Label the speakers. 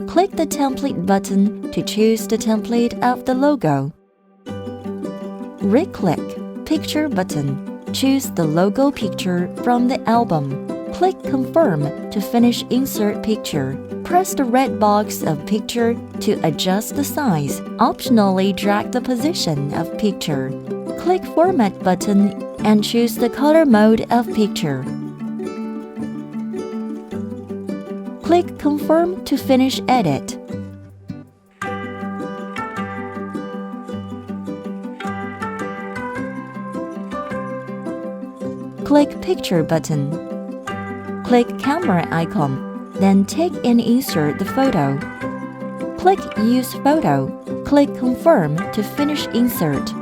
Speaker 1: Click the Template button to choose the template of the logo. Right-click Picture button. Choose the logo picture from the album. Click Confirm to finish Insert Picture. Press the red box of picture to adjust the size. Optionally drag the position of picture. Click Format button and choose the color mode of picture. Click Confirm to finish edit. Click Picture button. Click Camera icon, then take and insert the photo. Click Use Photo. Click Confirm to finish insert.